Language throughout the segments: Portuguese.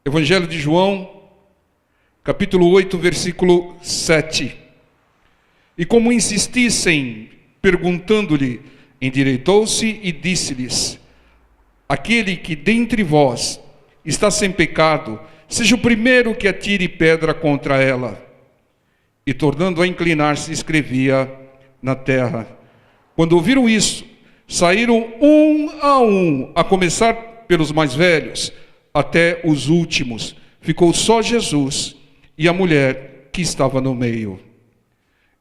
Evangelho de João, capítulo 8, versículo 7. E como insistissem, perguntando-lhe, endireitou-se e disse-lhes: aquele que dentre vós está sem pecado, seja o primeiro que atire pedra contra ela. E tornando a inclinar-se, escrevia na terra. Quando ouviram isso, saíram um, a começar pelos mais velhos, até os últimos. Ficou só Jesus e a mulher que estava no meio.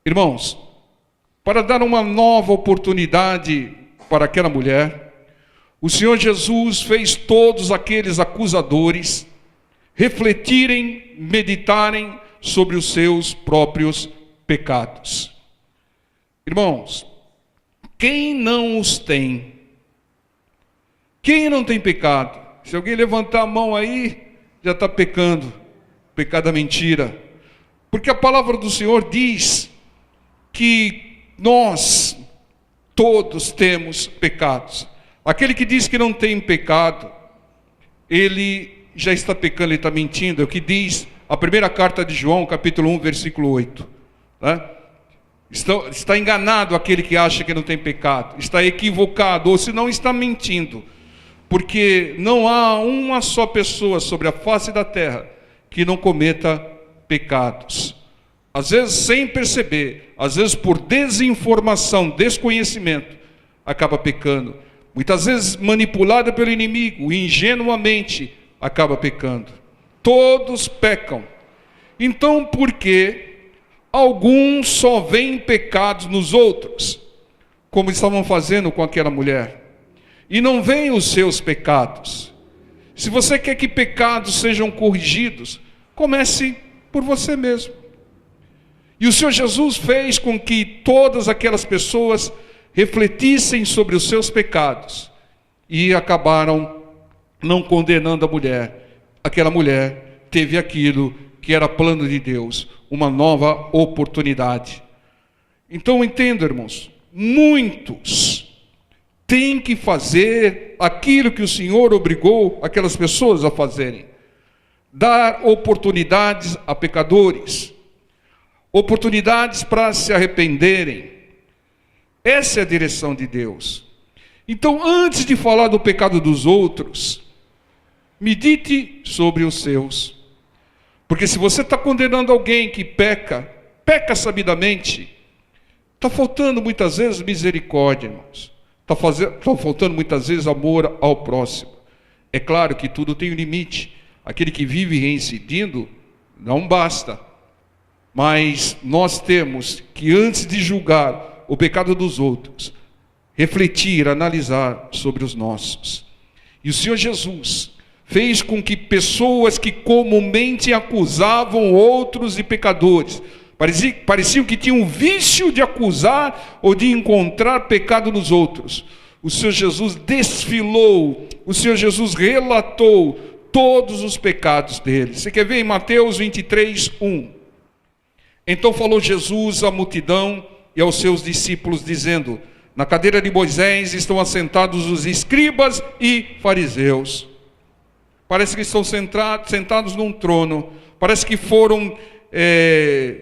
Irmãos, para dar uma nova oportunidade para aquela mulher, o Senhor Jesus fez todos aqueles acusadores refletirem, meditarem sobre os seus próprios pecados. Irmãos, quem não os tem? Quem não tem pecado? Se alguém levantar a mão aí, já está pecando. Pecado da mentira. Porque a palavra do Senhor diz que nós todos temos pecados. Aquele que diz que não tem pecado, ele já está pecando, ele está mentindo. É o que diz a primeira carta de João, capítulo 1, versículo 8. Né? Está enganado aquele que acha que não tem pecado. Está equivocado, ou se não está mentindo. Porque não há uma só pessoa sobre a face da terra que não cometa pecados. Às vezes sem perceber, às vezes por desinformação, desconhecimento, acaba pecando. Muitas vezes manipulada pelo inimigo, ingenuamente acaba pecando. Todos pecam. Então por que alguns só veem pecados nos outros, como estavam fazendo com aquela mulher? E não veem os seus pecados. Se você quer que pecados sejam corrigidos, comece por você mesmo. E o Senhor Jesus fez com que todas aquelas pessoas refletissem sobre os seus pecados e acabaram não condenando a mulher. Aquela mulher teve aquilo que era plano de Deus, uma nova oportunidade. Então entenda, irmãos, muitos têm que fazer aquilo que o Senhor obrigou aquelas pessoas a fazerem. Dar oportunidades a pecadores. Oportunidades para se arrependerem. Essa é a direção de Deus. Então, antes de falar do pecado dos outros, medite sobre os seus. Porque se você está condenando alguém que peca sabidamente, está faltando muitas vezes misericórdia, irmãos. Está faltando muitas vezes amor ao próximo. É claro que tudo tem um limite. Aquele que vive reincidindo, não basta. Mas nós temos que, antes de julgar o pecado dos outros, refletir, analisar sobre os nossos. E o Senhor Jesus fez com que pessoas que comumente acusavam outros de pecadores, pareciam que tinham um vício de acusar ou de encontrar pecado nos outros. O Senhor Jesus desfilou, o Senhor Jesus relatou todos os pecados deles. Você quer ver em Mateus 23, 1? Então falou Jesus à multidão e aos seus discípulos, dizendo: na cadeira de Moisés estão assentados os escribas e fariseus. Parece que estão sentados num trono. Parece que foram,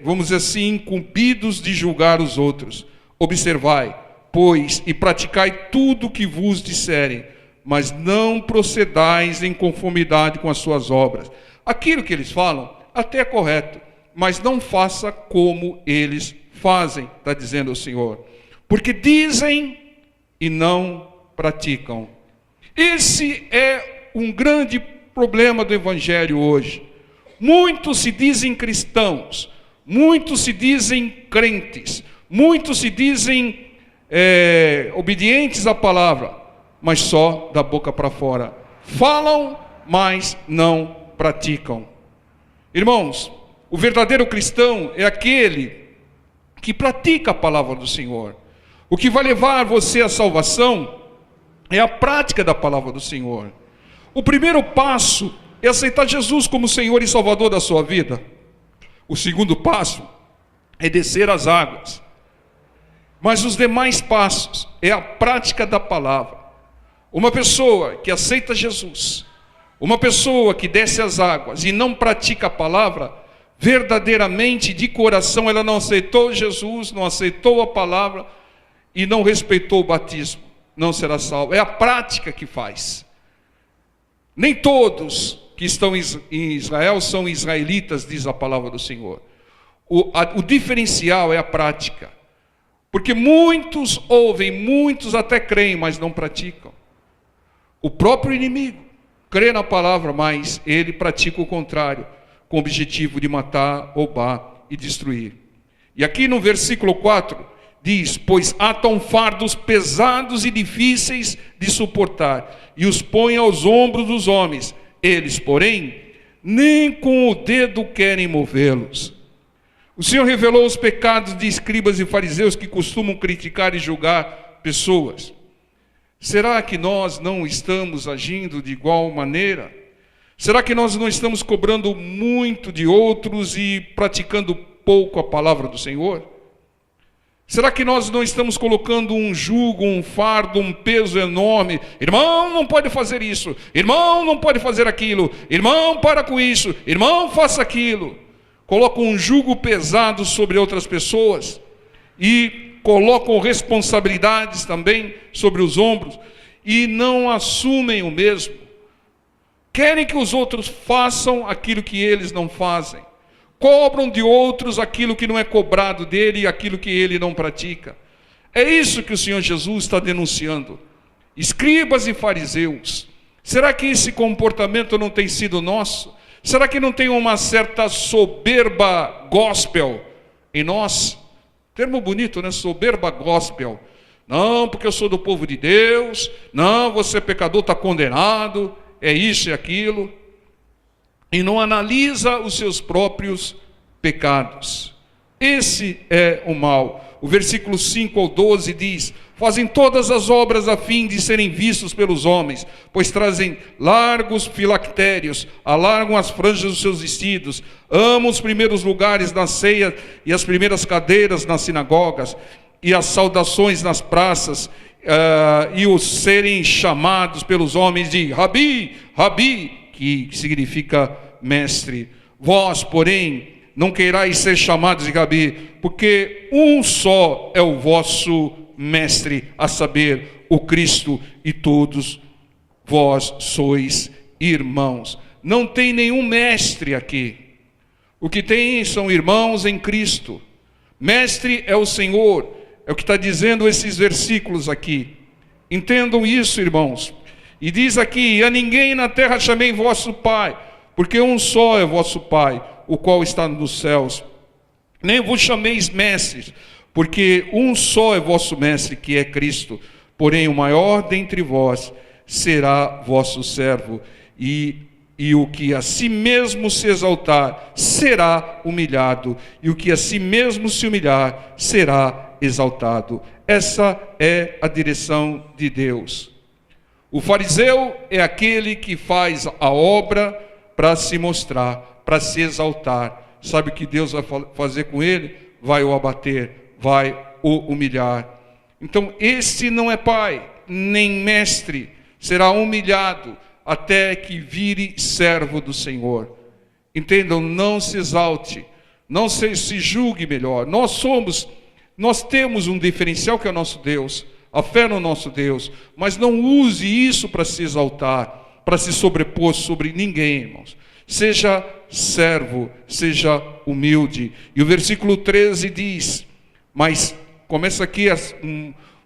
vamos dizer assim, incumbidos de julgar os outros. Observai, pois, e praticai tudo o que vos disserem, mas não procedais em conformidade com as suas obras. Aquilo que eles falam até é correto, mas não faça como eles fazem, está dizendo o Senhor. Porque dizem e não praticam. Esse é um grande problema do Evangelho hoje. Muitos se dizem cristãos, muitos se dizem crentes, muitos se dizem obedientes à palavra, mas só da boca para fora. Falam, mas não praticam. Irmãos, o verdadeiro cristão é aquele que pratica a palavra do Senhor. O que vai levar você à salvação é a prática da palavra do Senhor. O primeiro passo é aceitar Jesus como Senhor e Salvador da sua vida. O segundo passo é descer as águas. Mas os demais passos é a prática da palavra. Uma pessoa que aceita Jesus Uma pessoa que desce as águas e não pratica a palavra, verdadeiramente, de coração, ela não aceitou Jesus, não aceitou a palavra e não respeitou o batismo, não será salvo. É a prática que faz. Nem todos que estão em Israel são israelitas, diz a palavra do Senhor. O diferencial é a prática. Porque muitos ouvem, muitos até creem, mas não praticam. O próprio inimigo crê na palavra, mas ele pratica o contrário, com o objetivo de matar, roubar e destruir. E aqui no versículo 4 diz: pois atam fardos pesados e difíceis de suportar, e os põem aos ombros dos homens. Eles, porém, nem com o dedo querem movê-los. O Senhor revelou os pecados de escribas e fariseus que costumam criticar e julgar pessoas. Será que nós não estamos agindo de igual maneira? Será que nós não estamos cobrando muito de outros e praticando pouco a palavra do Senhor? Será que nós não estamos colocando um jugo, um fardo, um peso enorme? Irmão, não pode fazer isso. Irmão, não pode fazer aquilo. Irmão, para com isso. Irmão, faça aquilo. Colocam um jugo pesado sobre outras pessoas e colocam responsabilidades também sobre os ombros e não assumem o mesmo. Querem que os outros façam aquilo que eles não fazem. Cobram de outros aquilo que não é cobrado dele e aquilo que ele não pratica. É isso que o Senhor Jesus está denunciando. Escribas e fariseus, será que esse comportamento não tem sido nosso? Será que não tem uma certa soberba gospel em nós? Termo bonito, né? Soberba gospel. Não, porque eu sou do povo de Deus. Não, você é pecador, está condenado. É isso e aquilo. E não analisa os seus próprios pecados. Esse é o mal. O versículo 5 ao 12 diz: fazem todas as obras a fim de serem vistos pelos homens, pois trazem largos filactérios, alargam as franjas dos seus vestidos, amam os primeiros lugares na ceia e as primeiras cadeiras nas sinagogas, e as saudações nas praças, e os serem chamados pelos homens de Rabi, Rabi, que significa mestre. Vós, porém, não queirais ser chamados de Rabi, porque um só é o vosso mestre, a saber, o Cristo, e todos vós sois irmãos. Não tem nenhum mestre aqui. O que tem são irmãos em Cristo. Mestre é o Senhor, é o que está dizendo esses versículos aqui. Entendam isso, irmãos. E diz aqui: a ninguém na terra chamei vosso Pai, porque um só é vosso Pai, o qual está nos céus. Nem vos chameis mestres, porque um só é vosso mestre, que é Cristo. Porém o maior dentre vós será vosso servo, e o que a si mesmo se exaltar será humilhado, e o que a si mesmo se humilhar será exaltado. Essa é a direção de Deus. O fariseu é aquele que faz a obra para se mostrar, para se exaltar. Sabe o que Deus vai fazer com ele? Vai o abater, vai o humilhar. Então esse não é pai, nem mestre, será humilhado até que vire servo do Senhor. Entendam, não se exalte, não se julgue melhor. Nós temos um diferencial que é o nosso Deus, a fé no nosso Deus, mas não use isso para se exaltar, para se sobrepor sobre ninguém, irmãos. Seja servo, seja humilde. E o versículo 13 diz, mas começa aqui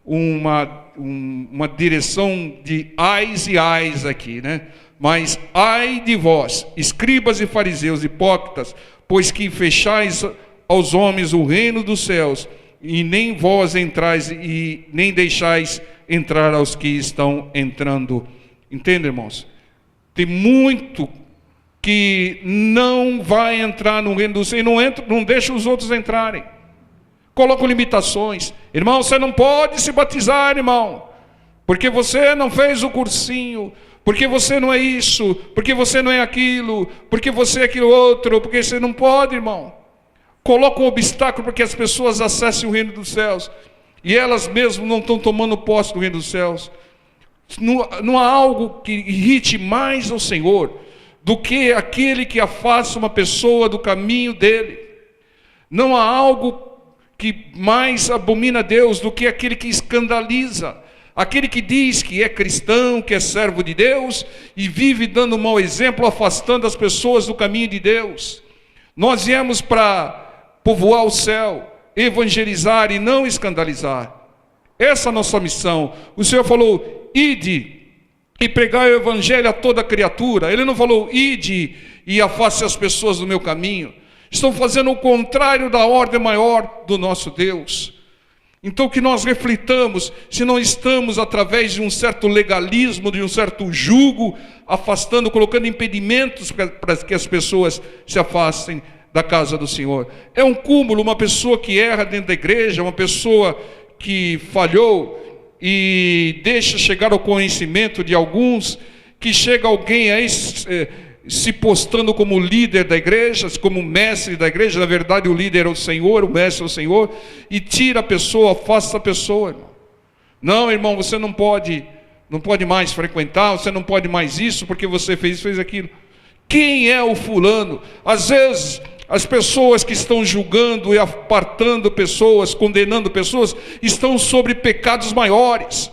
uma direção de ais e ais aqui, né? Mas ai de vós, escribas e fariseus hipócritas, pois que fechais aos homens o reino dos céus, e nem vós entrais e nem deixais entrar aos que estão entrando. Entende, irmãos? Tem muito que não vai entrar no reino do céu e não deixa os outros entrarem. Colocam limitações. Irmão, você não pode se batizar, irmão, porque você não fez o cursinho, porque você não é isso, porque você não é aquilo, porque você é aquilo outro, porque você não pode, irmão. Colocam um obstáculo para que as pessoas acessem o reino dos céus, e elas mesmas não estão tomando posse do reino dos céus. Não há algo que irrite mais ao Senhor do que aquele que afasta uma pessoa do caminho dele. Não há algo que mais abomina a Deus do que aquele que escandaliza, aquele que diz que é cristão, que é servo de Deus e vive dando mau exemplo, afastando as pessoas do caminho de Deus. Nós viemos para povoar o céu, evangelizar e não escandalizar. Essa é a nossa missão. O Senhor falou: ide e pregai o evangelho a toda criatura. Ele não falou: ide e afaste as pessoas do meu caminho. Estão fazendo o contrário da ordem maior do nosso Deus. Então que nós reflitamos se não estamos, através de um certo legalismo, de um certo jugo, afastando, colocando impedimentos para que as pessoas se afastem da casa do Senhor. É um cúmulo uma pessoa que erra dentro da igreja, uma pessoa que falhou e deixa chegar ao conhecimento de alguns, que chega alguém aí se postando como líder da igreja, como mestre da igreja. Na verdade o líder é o Senhor, o mestre é o Senhor, e tira a pessoa, afasta a pessoa, irmão. Não, irmão, você não pode mais frequentar, você não pode mais isso, porque você fez aquilo. Quem é o fulano? Às vezes as pessoas que estão julgando e apartando pessoas, condenando pessoas, estão sobre pecados maiores.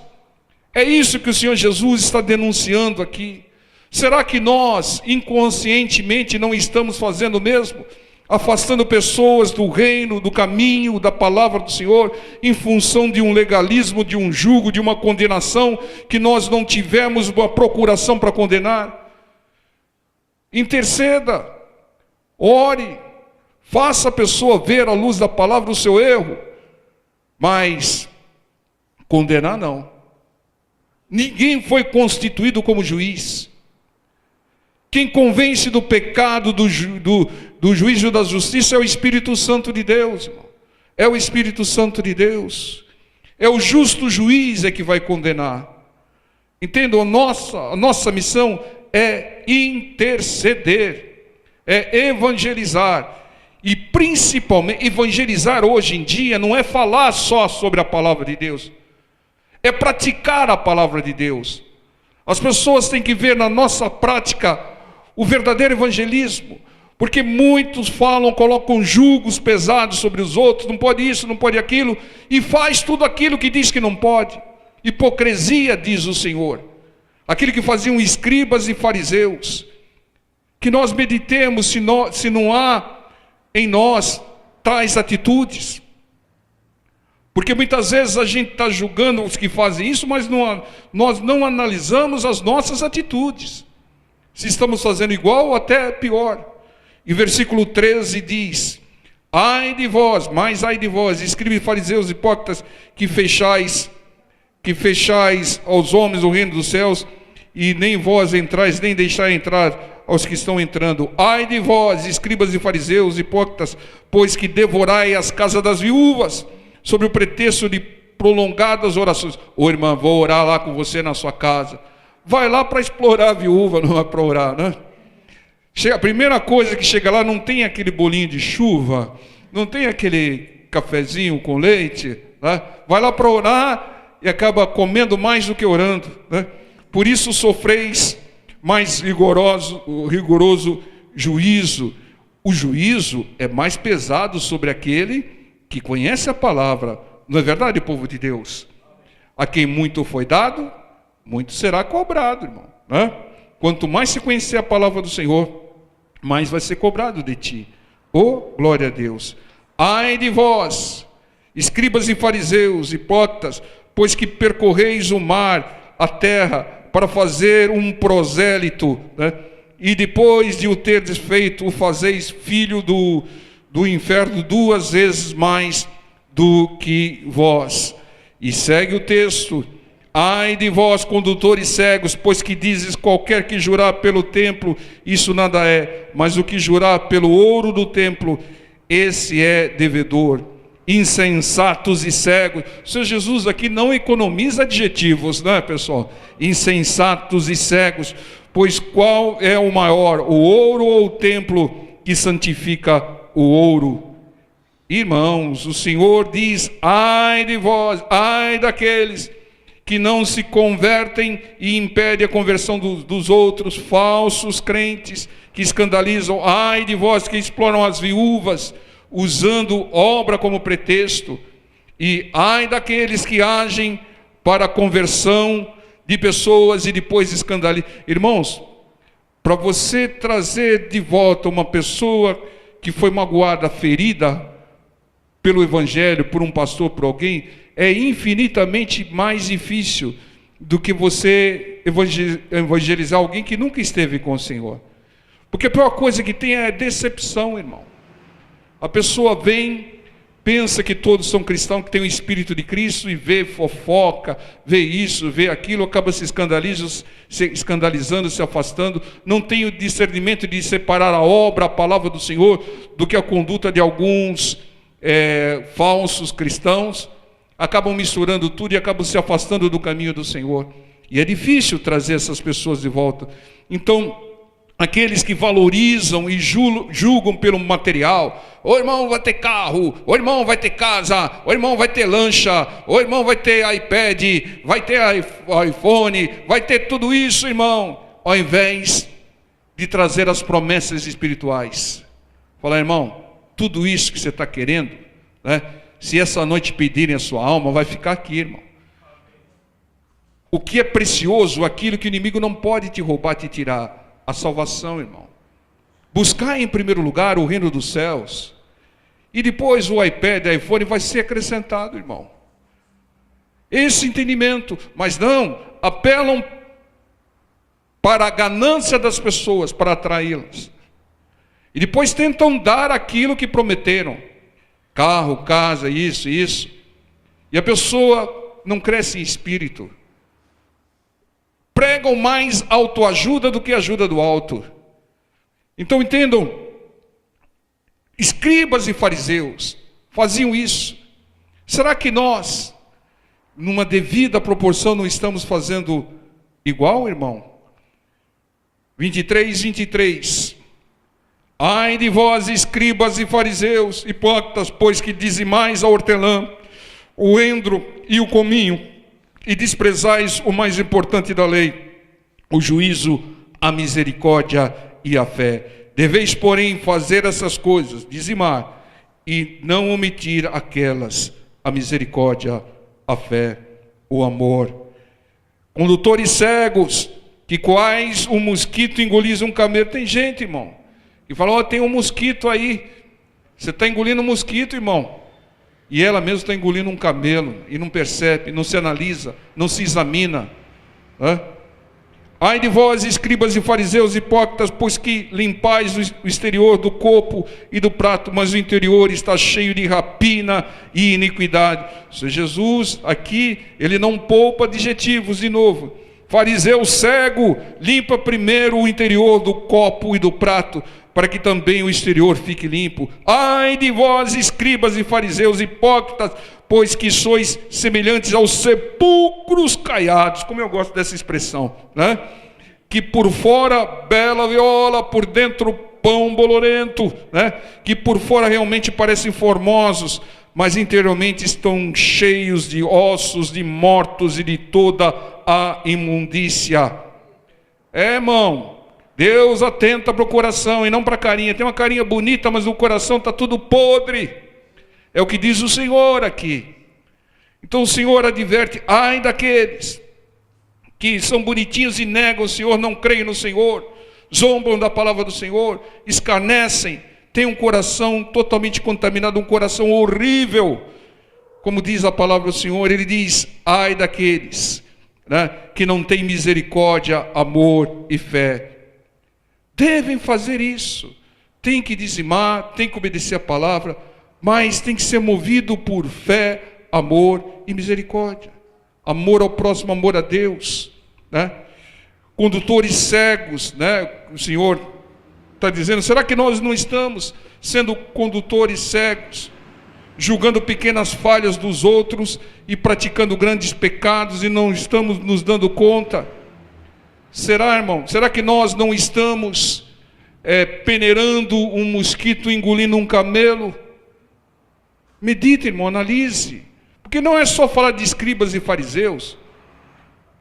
É isso que o Senhor Jesus está denunciando aqui. Será que nós, inconscientemente, não estamos fazendo o mesmo? Afastando pessoas do reino, do caminho, da palavra do Senhor, em função de um legalismo, de um jugo, de uma condenação, que nós não tivemos uma procuração para condenar? Interceda, ore, faça a pessoa ver à luz da palavra o seu erro, mas condenar não. Ninguém foi constituído como juiz. Quem convence do pecado, do juízo e da justiça é o Espírito Santo de Deus, irmão. É o Espírito Santo de Deus. É o justo juiz que vai condenar. Entendam, a nossa missão é interceder, é evangelizar. E principalmente, evangelizar hoje em dia não é falar só sobre a palavra de Deus, é praticar a palavra de Deus. As pessoas têm que ver na nossa prática o verdadeiro evangelismo, porque muitos falam, colocam julgos pesados sobre os outros, não pode isso, não pode aquilo, e faz tudo aquilo que diz que não pode. Hipocrisia, diz o Senhor. Aquilo que faziam escribas e fariseus. Que nós meditemos se não há em nós tais atitudes. Porque muitas vezes a gente está julgando os que fazem isso, mas nós não analisamos as nossas atitudes. Se estamos fazendo igual ou até pior. E versículo 13 diz: ai de vós, mais ai de vós, escribas e fariseus hipócritas, que fechais aos homens o reino dos céus, e nem vós entrais, nem deixai entrar aos que estão entrando. Ai de vós, escribas e fariseus hipócritas, pois que devorai as casas das viúvas, sob o pretexto de prolongadas orações. Ô irmã, vou orar lá com você na sua casa. Vai lá para explorar a viúva, não é para orar, né? A primeira coisa que chega lá, não tem aquele bolinho de chuva, não tem aquele cafezinho com leite, né? Vai lá para orar e acaba comendo mais do que orando, né? Por isso sofreis mais rigoroso juízo. O juízo é mais pesado sobre aquele que conhece a palavra. Não é verdade, povo de Deus? A quem muito foi dado, muito será cobrado, irmão, né? Quanto mais se conhecer a palavra do Senhor, mais vai ser cobrado de ti. Oh, glória a Deus. Ai de vós, escribas e fariseus, hipócritas, pois que percorreis o mar, a terra, para fazer um prosélito, né? E depois de o ter desfeito, o fazeis filho do inferno 2 vezes mais do que vós. E segue o texto: ai de vós, condutores cegos, pois que dizes: qualquer que jurar pelo templo, isso nada é, mas o que jurar pelo ouro do templo, esse é devedor. Insensatos e cegos. O Senhor Jesus aqui não economiza adjetivos, né, pessoal? Insensatos e cegos, pois qual é o maior, o ouro ou o templo que santifica o ouro? Irmãos, o Senhor diz: ai de vós, ai daqueles que não se convertem e impedem a conversão dos outros, falsos crentes que escandalizam. Ai de vós que exploram as viúvas, usando obra como pretexto. E ai daqueles que agem para a conversão de pessoas e depois escandalizam. Irmãos, para você trazer de volta uma pessoa que foi magoada, ferida pelo Evangelho, por um pastor, por alguém, é infinitamente mais difícil do que você evangelizar alguém que nunca esteve com o Senhor. Porque a pior coisa que tem é decepção, irmão. A pessoa vem, pensa que todos são cristãos, que tem o Espírito de Cristo, e vê fofoca, vê isso, vê aquilo, acaba se escandalizando, se afastando, não tem o discernimento de separar a obra, a palavra do Senhor, do que a conduta de alguns falsos cristãos, acabam misturando tudo e acabam se afastando do caminho do Senhor. E é difícil trazer essas pessoas de volta. Então, aqueles que valorizam e julgam pelo material, o irmão vai ter carro, o irmão vai ter casa, o irmão vai ter lancha, o irmão vai ter iPad, vai ter iPhone, vai ter tudo isso, irmão, ao invés de trazer as promessas espirituais. Falar, irmão, tudo isso que você está querendo, né? Se essa noite pedirem a sua alma, vai ficar aqui, irmão. O que é precioso, aquilo que o inimigo não pode te roubar, te tirar, a salvação, irmão. Buscar em primeiro lugar o reino dos céus, e depois o iPad, o iPhone vai ser acrescentado, irmão. Esse entendimento, mas não, apelam para a ganância das pessoas, para atraí-las. E depois tentam dar aquilo que prometeram. Carro, casa, isso. E a pessoa não cresce em espírito. Pregam mais autoajuda do que ajuda do alto. Então entendam, escribas e fariseus faziam isso. Será que nós, numa devida proporção, não estamos fazendo igual, irmão? 23. Ai de vós, escribas e fariseus, hipócritas, pois que dizimais a hortelã, o endro e o cominho, e desprezais o mais importante da lei, o juízo, a misericórdia e a fé. Deveis, porém, fazer essas coisas, dizimar, e não omitir aquelas, a misericórdia, a fé, o amor. Condutores cegos, que quais um mosquito engoliza um camelo. Tem gente, irmão, e fala, tem um mosquito aí. Você está engolindo um mosquito, irmão. E ela mesmo está engolindo um camelo. E não percebe, não se analisa, não se examina. Ai de vós, escribas e fariseus hipócritas, pois que limpais o exterior do copo e do prato, mas o interior está cheio de rapina e iniquidade. Ou seja, Jesus aqui, ele não poupa adjetivos de novo. Fariseu cego, limpa primeiro o interior do copo e do prato, para que também o exterior fique limpo. Ai de vós, escribas e fariseus hipócritas, pois que sois semelhantes aos sepulcros caiados. Como eu gosto dessa expressão, né? Que por fora bela viola, por dentro pão bolorento, né? Que por fora realmente parecem formosos, mas interiormente estão cheios de ossos, de mortos e de toda a imundícia. Irmão, Deus atenta para o coração e não para a carinha. Tem uma carinha bonita, mas o coração está tudo podre. É o que diz o Senhor aqui. Então o Senhor adverte, ai daqueles que são bonitinhos e negam o Senhor, não creem no Senhor, zombam da palavra do Senhor, escarnecem, têm um coração totalmente contaminado, um coração horrível. Como diz a palavra do Senhor, ele diz, ai daqueles, né, que não têm misericórdia, amor e fé. Devem fazer isso, tem que dizimar, tem que obedecer a palavra, mas tem que ser movido por fé, amor e misericórdia. Amor ao próximo, amor a Deus, né? Condutores cegos, né? O Senhor está dizendo, será que nós não estamos sendo condutores cegos, julgando pequenas falhas dos outros e praticando grandes pecados e não estamos nos dando conta? Será, irmão? Será que nós não estamos peneirando um mosquito, engolindo um camelo? Medite, irmão, analise. Porque não é só falar de escribas e fariseus.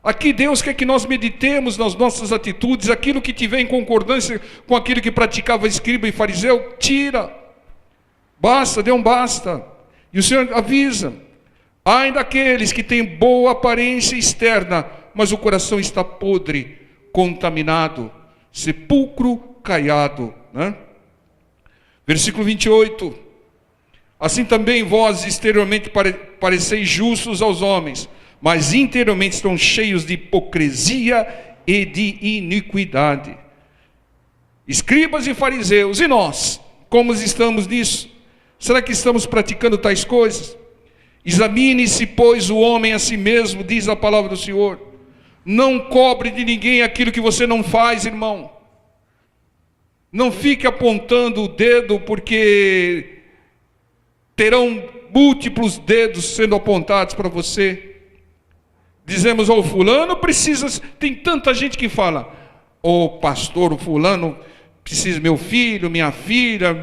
Aqui Deus quer que nós meditemos nas nossas atitudes, aquilo que tiver em concordância com aquilo que praticava escriba e fariseu, tira. Basta, dê um basta. E o Senhor avisa: ai daqueles que têm boa aparência externa, mas o coração está podre, contaminado, sepulcro caiado, né? Versículo 28. Assim também vós exteriormente pareceis justos aos homens, mas interiormente estão cheios de hipocrisia e de iniquidade. Escribas e fariseus, e nós? Como estamos nisso? Será que estamos praticando tais coisas? Examine-se, pois, o homem a si mesmo, diz a palavra do Senhor. Não cobre de ninguém aquilo que você não faz, irmão. Não fique apontando o dedo, porque terão múltiplos dedos sendo apontados para você. Dizemos: o fulano precisa, tem tanta gente que fala: o pastor, o fulano precisa, meu filho, minha filha,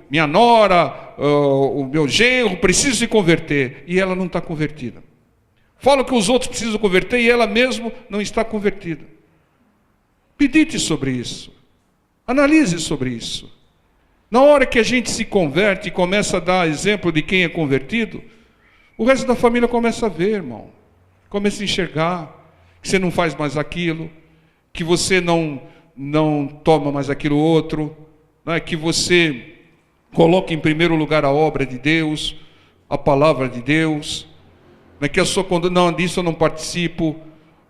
minha nora, o meu genro precisa se converter, e ela não está convertida. Fala que os outros precisam converter e ela mesma não está convertida. Medite sobre isso, analise sobre isso. Na hora que a gente se converte e começa a dar exemplo de quem é convertido, o resto da família começa a ver, irmão. Começa a enxergar que você não faz mais aquilo, que você não toma mais aquilo outro, né? Que você coloca em primeiro lugar a obra de Deus, a palavra de Deus, né? Que a sua conduta: não, disso eu não participo,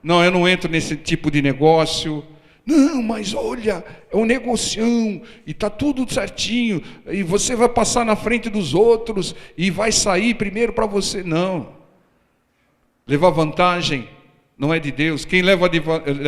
não, eu não entro nesse tipo de negócio. Não, mas olha, é um negocião, e está tudo certinho, e você vai passar na frente dos outros, e vai sair primeiro para você. Não. Levar vantagem não é de Deus. Quem leva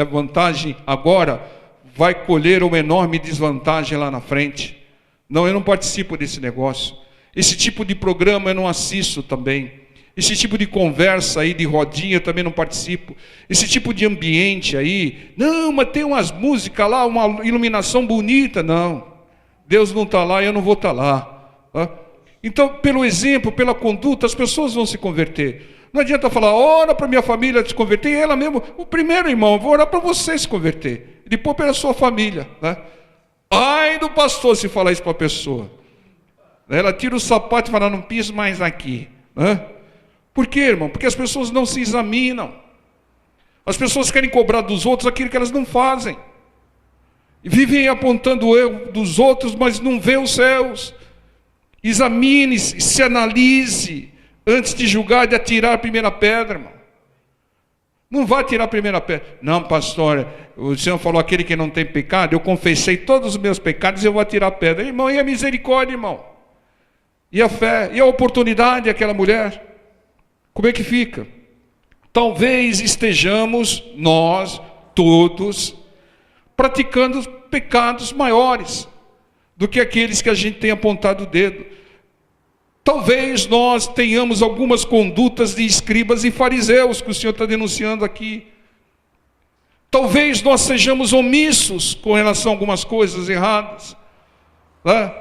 vantagem agora vai colher uma enorme desvantagem lá na frente. Não, eu não participo desse negócio. Esse tipo de programa eu não assisto também. Esse tipo de conversa aí, de rodinha, eu também não participo. Esse tipo de ambiente aí, não, mas tem umas músicas lá, uma iluminação bonita. Não, Deus não está lá e eu não vou estar lá. Então, pelo exemplo, pela conduta, as pessoas vão se converter. Não adianta falar: ora para minha família se converter, e ela mesmo, o primeiro, irmão, eu vou orar para você se converter, depois pela sua família, né? Ai do pastor se falar isso para a pessoa. Ela tira o sapato e fala: não piso mais aqui, né? Por quê, irmão? Porque as pessoas não se examinam. As pessoas querem cobrar dos outros aquilo que elas não fazem. E vivem apontando o erro dos outros, mas não vê os céus. Examine-se, se analise, antes de julgar e de atirar a primeira pedra, irmão. Não vá tirar a primeira pedra. Não, pastor, o Senhor falou: aquele que não tem pecado, eu confessei todos os meus pecados e eu vou atirar a pedra. Irmão, e a misericórdia, irmão? E a fé? E a oportunidade daquela mulher? Como é que fica? Talvez estejamos nós todos praticando pecados maiores do que aqueles que a gente tem apontado o dedo. Talvez nós tenhamos algumas condutas de escribas e fariseus que o Senhor está denunciando aqui. Talvez nós sejamos omissos com relação a algumas coisas erradas, né?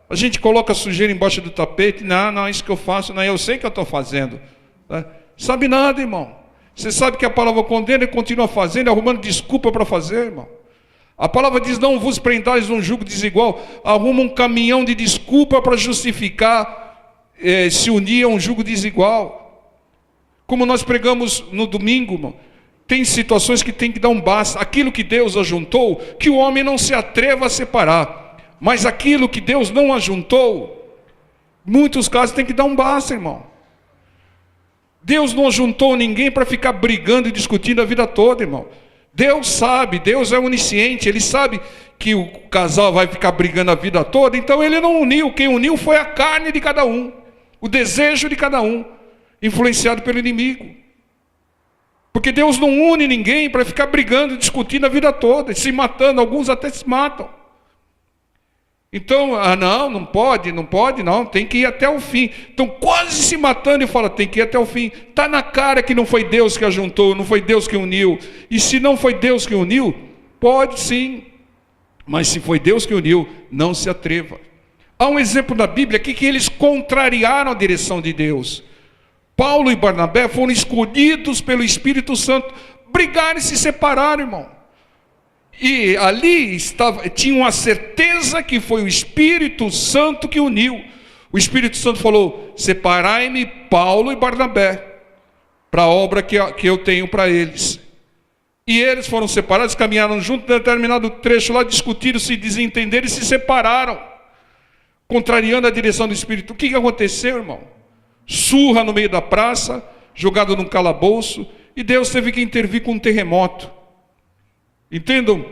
A gente coloca a sujeira embaixo do tapete. Não, isso que eu faço, não, eu sei que eu estou fazendo, né? Sabe nada, irmão. Você sabe que a palavra condena e continua fazendo, arrumando desculpa para fazer, irmão. A palavra diz: não vos prendais num jugo desigual. Arruma um caminhão de desculpa para justificar se unir a um jugo desigual. Como nós pregamos no domingo, irmão, tem situações que tem que dar um basta. Aquilo que Deus ajuntou, que o homem não se atreva a separar. Mas aquilo que Deus não ajuntou, em muitos casos tem que dar um basta, irmão. Deus não ajuntou ninguém para ficar brigando e discutindo a vida toda, irmão. Deus sabe, Deus é onisciente, Ele sabe que o casal vai ficar brigando a vida toda, então Ele não uniu. Quem uniu foi a carne de cada um, o desejo de cada um, influenciado pelo inimigo. Porque Deus não une ninguém para ficar brigando e discutindo a vida toda, e se matando. Alguns até se matam. Então, não pode, tem que ir até o fim. Estão quase se matando e fala: tem que ir até o fim. Está na cara que não foi Deus que ajuntou, não foi Deus que uniu. E se não foi Deus que uniu, pode sim. Mas se foi Deus que uniu, não se atreva. Há um exemplo na Bíblia aqui que eles contrariaram a direção de Deus. Paulo e Barnabé foram escolhidos pelo Espírito Santo. brigaram e se separaram, irmão. E ali tinham a certeza que foi o Espírito Santo que uniu. O Espírito Santo falou: separai-me Paulo e Barnabé para a obra que eu tenho para eles. E eles foram separados, caminharam juntos, em determinado trecho lá, discutiram, se desentenderam e se separaram, contrariando a direção do Espírito. O que aconteceu, irmão? Surra no meio da praça, jogado num calabouço, e Deus teve que intervir com um terremoto. Entendam?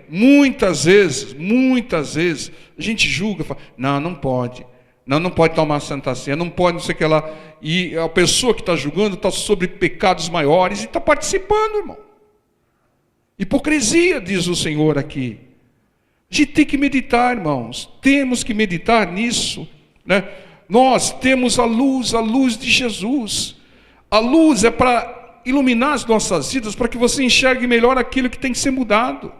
Muitas vezes, a gente julga, fala: não pode. Não pode tomar Santa Ceia, não pode, não sei o que lá. E a pessoa que está julgando está sobre pecados maiores e está participando, irmão. Hipocrisia, diz o Senhor aqui. A gente tem que meditar, irmãos. Temos que meditar nisso, né? Nós temos a luz de Jesus. A luz é para iluminar as nossas vidas, para que você enxergue melhor aquilo que tem que ser mudado.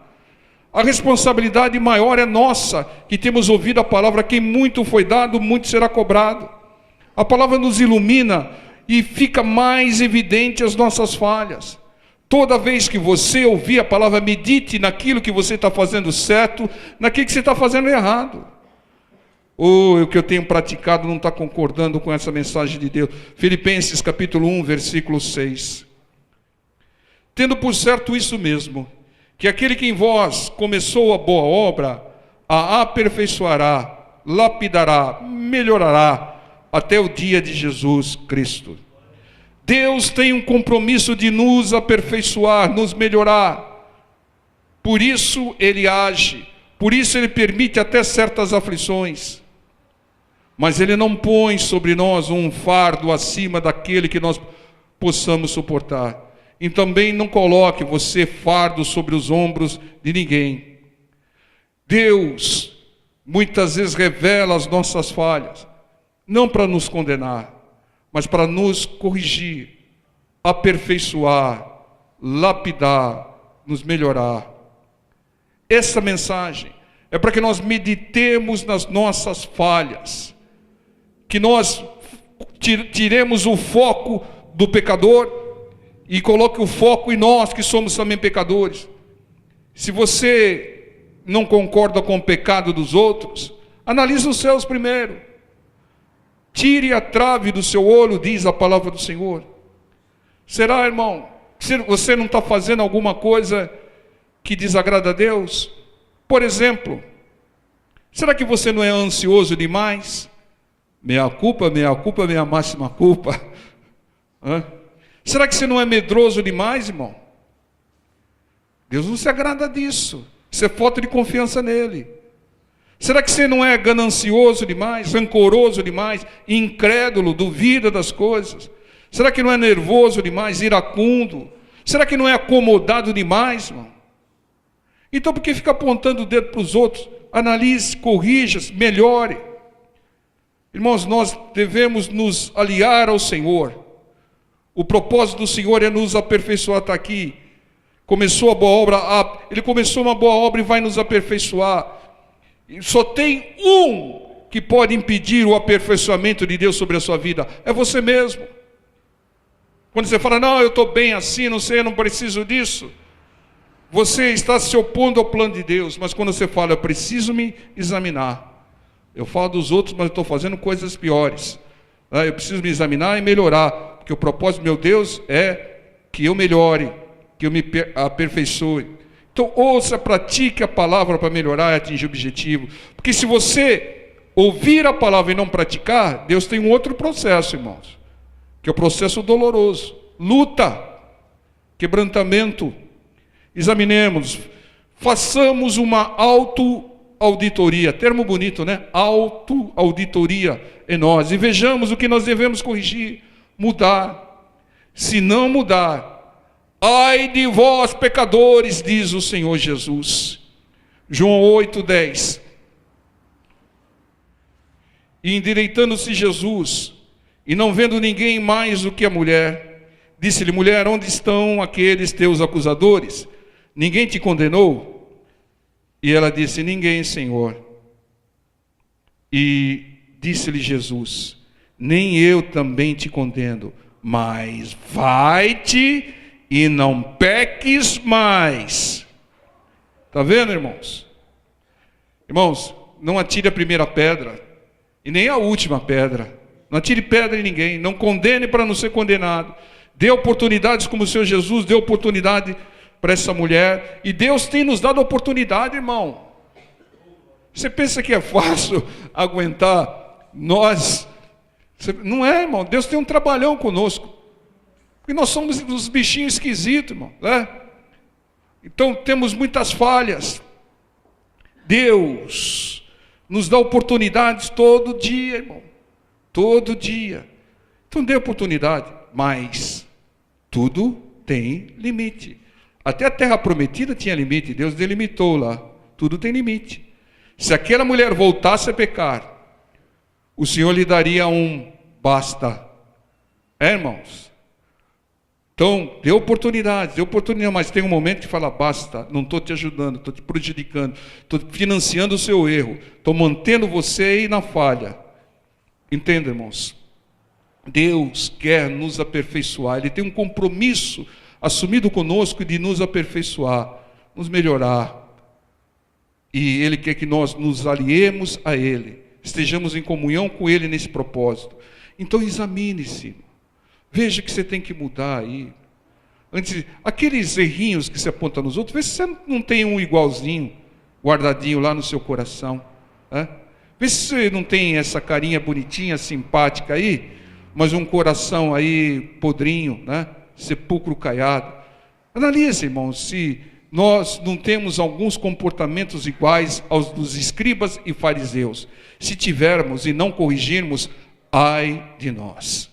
A responsabilidade maior é nossa, que temos ouvido a palavra: quem muito foi dado, muito será cobrado. A palavra nos ilumina e fica mais evidente as nossas falhas. Toda vez que você ouvir a palavra, medite naquilo que você está fazendo certo, naquilo que você está fazendo errado. Ou o que eu tenho praticado não está concordando com essa mensagem de Deus. Filipenses capítulo 1, versículo 6. Tendo por certo isso mesmo, que aquele que em vós começou a boa obra, a aperfeiçoará, lapidará, melhorará, até o dia de Jesus Cristo. Deus tem um compromisso de nos aperfeiçoar, nos melhorar. Por isso Ele age, por isso Ele permite até certas aflições. Mas Ele não põe sobre nós um fardo acima daquele que nós possamos suportar. E também não coloque você fardo sobre os ombros de ninguém. Deus muitas vezes revela as nossas falhas, não para nos condenar, mas para nos corrigir, aperfeiçoar, lapidar, nos melhorar. Essa mensagem é para que nós meditemos nas nossas falhas, que nós tiremos o foco do pecador e coloque o foco em nós, que somos também pecadores. Se você não concorda com o pecado dos outros, analise os seus primeiro. Tire a trave do seu olho, diz a palavra do Senhor. Será, irmão, que você não está fazendo alguma coisa que desagrada a Deus? Por exemplo, será que você não é ansioso demais? Meia culpa, minha máxima culpa. Será que você não é medroso demais, irmão? Deus não se agrada disso. Isso é falta de confiança nele. Será que você não é ganancioso demais, rancoroso demais, incrédulo, duvida das coisas? Será que não é nervoso demais, iracundo? Será que não é acomodado demais, irmão? Então por que fica apontando o dedo para os outros? Analise, corrija, melhore. Irmãos, nós devemos nos aliar ao Senhor. O propósito do Senhor é nos aperfeiçoar. Está aqui. Começou a boa obra, Ele começou uma boa obra e vai nos aperfeiçoar. E só tem um que pode impedir o aperfeiçoamento de Deus sobre a sua vida: é você mesmo. Quando você fala: não, eu estou bem assim, não sei, eu não preciso disso, você está se opondo ao plano de Deus. Mas quando você fala: eu preciso me examinar, eu falo dos outros, mas eu estou fazendo coisas piores, eu preciso me examinar e melhorar, porque o propósito do meu Deus é que eu melhore, que eu me aperfeiçoe. Então ouça, pratique a palavra para melhorar e atingir o objetivo. Porque se você ouvir a palavra e não praticar, Deus tem um outro processo, irmãos, que é o processo doloroso: luta, quebrantamento. Examinemos, façamos uma autoauditoria, termo bonito, né? Autoauditoria em nós, e vejamos o que nós devemos corrigir, mudar. Se não mudar, ai de vós pecadores, diz o Senhor Jesus. João 8:10. E endireitando-se Jesus, e não vendo ninguém mais do que a mulher, disse-lhe: mulher, onde estão aqueles teus acusadores? Ninguém te condenou? E ela disse: ninguém, Senhor. E disse-lhe Jesus: nem eu também te condeno, mas vai-te e não peques mais. Está vendo, irmãos? Irmãos, não atire a primeira pedra, e nem a última pedra. Não atire pedra em ninguém, não condene para não ser condenado. Dê oportunidades como o Senhor Jesus deu oportunidade para essa mulher. E Deus tem nos dado oportunidade, irmão. Você pensa que é fácil aguentar nós? Não é, irmão. Deus tem um trabalhão conosco. Porque nós somos uns bichinhos esquisitos, irmão, né? Então temos muitas falhas. Deus nos dá oportunidades todo dia, irmão. Todo dia. Então dê oportunidade. Mas tudo tem limite. Até a terra prometida tinha limite. Deus delimitou lá. Tudo tem limite. Se aquela mulher voltasse a pecar, o Senhor lhe daria um basta. Irmãos? Então, dê oportunidade, mas tem um momento que fala, basta, não estou te ajudando, estou te prejudicando, estou financiando o seu erro, estou mantendo você aí na falha. Entenda, irmãos? Deus quer nos aperfeiçoar, Ele tem um compromisso assumido conosco de nos aperfeiçoar, nos melhorar. E Ele quer que nós nos aliemos a Ele, estejamos em comunhão com Ele nesse propósito. Então examine-se, veja que você tem que mudar aí. Antes, aqueles errinhos que você aponta nos outros, vê se você não tem um igualzinho, guardadinho lá no seu coração. Né? Vê se você não tem essa carinha bonitinha, simpática aí, mas um coração aí podrinho, né? Sepulcro caiado. Analise, irmãos, se nós não temos alguns comportamentos iguais aos dos escribas e fariseus. Se tivermos e não corrigirmos, ai de nós.